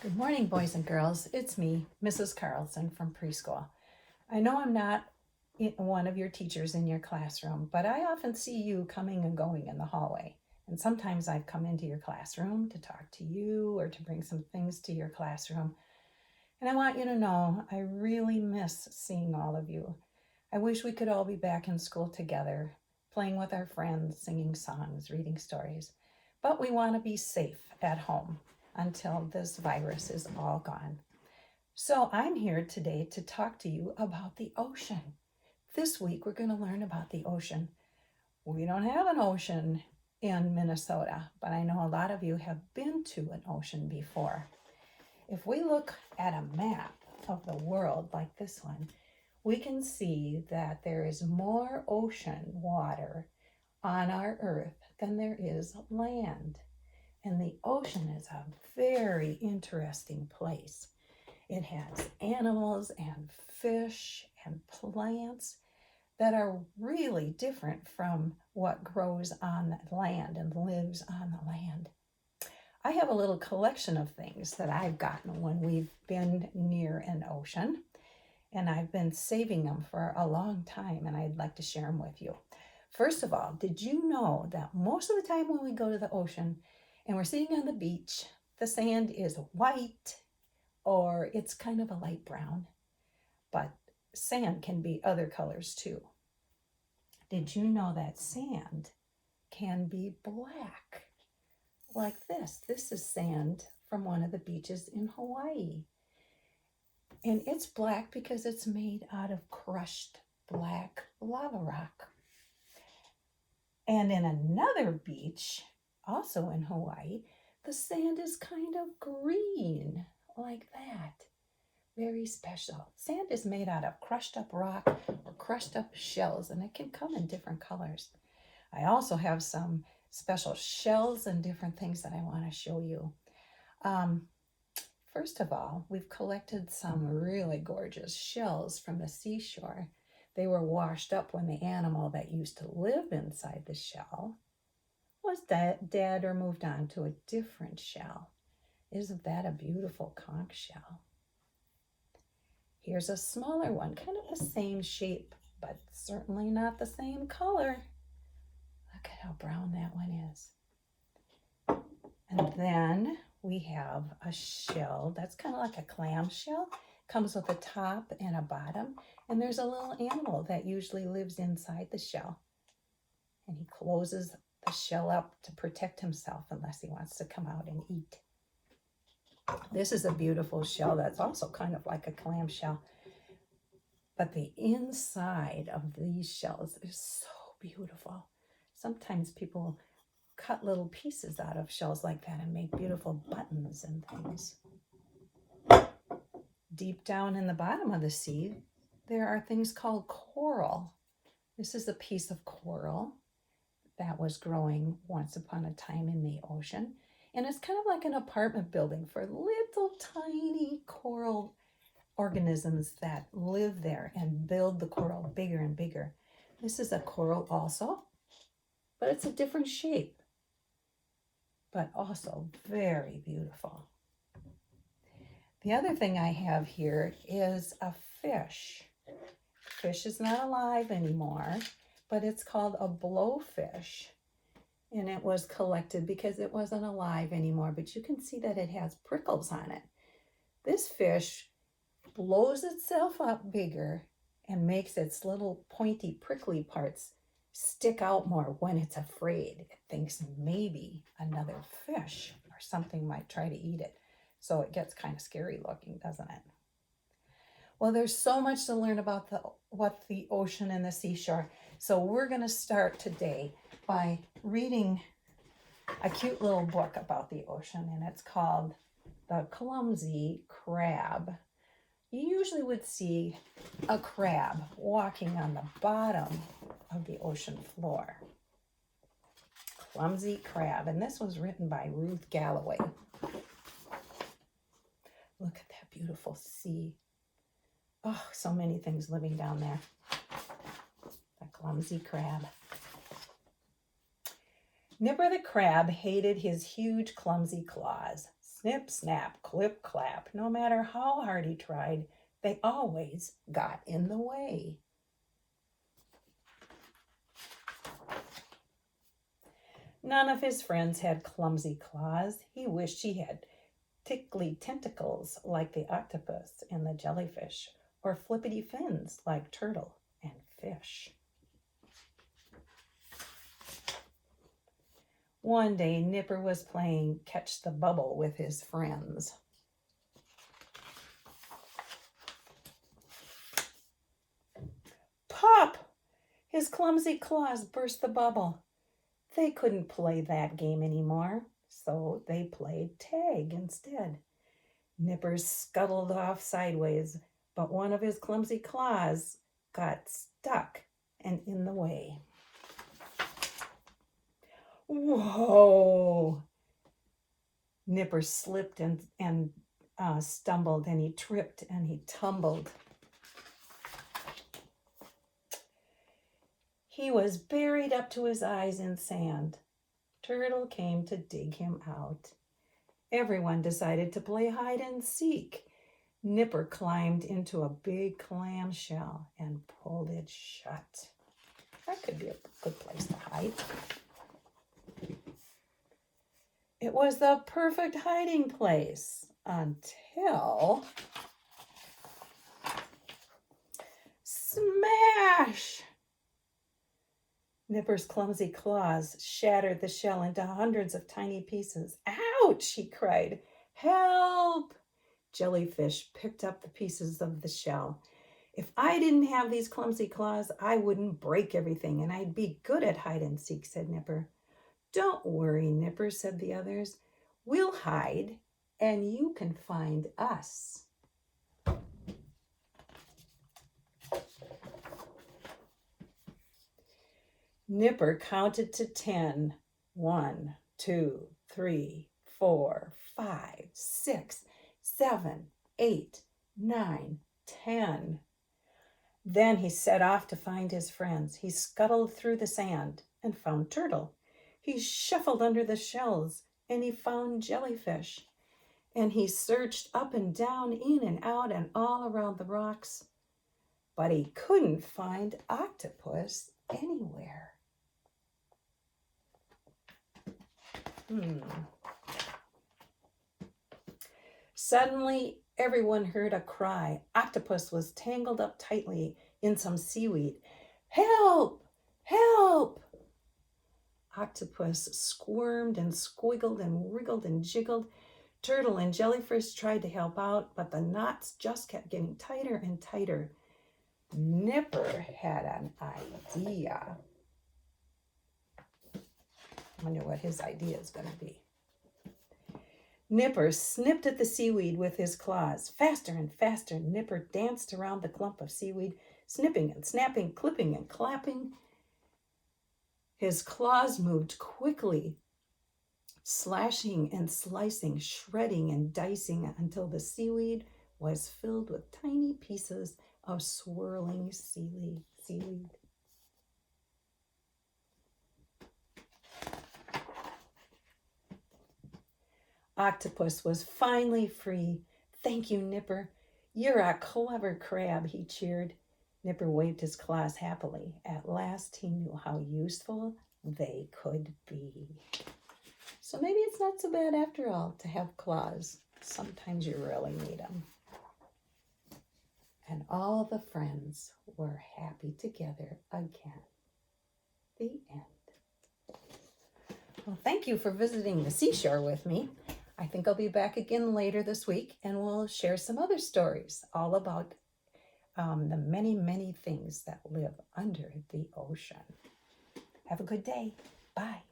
Good morning, boys and girls. It's me, Mrs. Carlson from preschool. I know I'm not one of your teachers in your classroom, but I often see you coming and going in the hallway. And sometimes I've come into your classroom to talk to you or to bring some things to your classroom. And I want you to know I really miss seeing all of you. I wish we could all be back in school together, playing with our friends, singing songs, reading stories. But we want to be safe at home until this virus is all gone. So I'm here today to talk to you about the ocean. This week we're going to learn about the ocean. We don't have an ocean in Minnesota, but I know a lot of you have been to an ocean before. If we look at a map of the world like this one, we can see that there is more ocean water on our earth than there is land. And the ocean is a very interesting place. It has animals and fish and plants that are really different from what grows on land and lives on the land. I have a little collection of things that I've gotten when we've been near an ocean, and I've been saving them for a long time, and I'd like to share them with you. First of all, did you know that most of the time when we go to the ocean, and we're sitting on the beach, the sand is white or it's kind of a light brown, but sand can be other colors too. Did you know that sand can be black like this? This is sand from one of the beaches in Hawaii. And it's black because it's made out of crushed black lava rock. And in another beach, also in Hawaii, the sand is kind of green, like that. Very special. Sand is made out of crushed up rock or crushed up shells, and it can come in different colors. I also have some special shells and different things that I want to show you. First of all, we've collected some really gorgeous shells from the seashore. They were washed up when the animal that used to live inside the shell was dead or moved on to a different shell. Isn't that a beautiful conch shell? Here's a smaller one, kind of the same shape, but certainly not the same color. Look at how brown that one is. And then we have a shell that's kind of like a clam shell. Comes with a top and a bottom, and there's a little animal that usually lives inside the shell. And he closes the shell up to protect himself unless he wants to come out and eat. This is a beautiful shell that's also kind of like a clam shell. But the inside of these shells is so beautiful. Sometimes people cut little pieces out of shells like that and make beautiful buttons and things. Deep down in the bottom of the sea, there are things called coral. This is a piece of coral that was growing once upon a time in the ocean. And it's kind of like an apartment building for little tiny coral organisms that live there and build the coral bigger and bigger. This is a coral also, but it's a different shape, but also very beautiful. The other thing I have here is a fish. Fish is not alive anymore, but it's called a blowfish. And it was collected because it wasn't alive anymore, but you can see that it has prickles on it. This fish blows itself up bigger and makes its little pointy prickly parts stick out more when it's afraid. It thinks maybe another fish or something might try to eat it. So it gets kind of scary looking, doesn't it? Well, there's so much to learn about what the ocean and the seashore. So we're going to start today by reading a cute little book about the ocean, and it's called The Clumsy Crab. You usually would see a crab walking on the bottom of the ocean floor. Clumsy Crab, and this was written by Ruth Galloway. Look at that beautiful sea. Oh, so many things living down there. The clumsy crab. Nipper the crab hated his huge clumsy claws. Snip, snap, clip, clap. No matter how hard he tried, they always got in the way. None of his friends had clumsy claws. He wished he had tickly tentacles like the octopus and the jellyfish, or flippity fins like turtle and fish. One day, Nipper was playing catch the bubble with his friends. Pop! His clumsy claws burst the bubble. They couldn't play that game anymore, so they played tag instead. Nipper scuttled off sideways, but one of his clumsy claws got stuck and in the way. Whoa! Nipper slipped and stumbled, and he tripped and he tumbled. He was buried up to his eyes in sand. Turtle came to dig him out. Everyone decided to play hide and seek. Nipper climbed into a big clam shell and pulled it shut. That could be a good place to hide. It was the perfect hiding place until... Smash! Nipper's clumsy claws shattered the shell into hundreds of tiny pieces. Ouch, he cried. Help! Jellyfish picked up the pieces of the shell. If I didn't have these clumsy claws, I wouldn't break everything, and I'd be good at hide and seek, said Nipper. Don't worry, Nipper, said the others. We'll hide, and you can find us. Nipper counted to 10. 1, 2, 3, 4, 5, 6, 7, 8, 9, 10. Then he set off to find his friends. He scuttled through the sand and found Turtle. He shuffled under the shells and he found Jellyfish. And he searched up and down, in and out, and all around the rocks. But he couldn't find Octopus anywhere. Suddenly, everyone heard a cry. Octopus was tangled up tightly in some seaweed. Help! Help! Octopus squirmed and squiggled and wriggled and jiggled. Turtle and Jellyfish tried to help out, but the knots just kept getting tighter and tighter. Nipper had an idea. I wonder what his idea is going to be. Nipper snipped at the seaweed with his claws. Faster and faster, Nipper danced around the clump of seaweed, snipping and snapping, clipping and clapping. His claws moved quickly, slashing and slicing, shredding and dicing until the seaweed was filled with tiny pieces of swirling seaweed. Octopus was finally free. Thank you, Nipper. You're a clever crab, he cheered. Nipper waved his claws happily. At last he knew how useful they could be. So maybe it's not so bad after all to have claws. Sometimes you really need them. And all the friends were happy together again. The end. Well, thank you for visiting the seashore with me. I think I'll be back again later this week, and we'll share some other stories all about the many, many things that live under the ocean. Have a good day. Bye.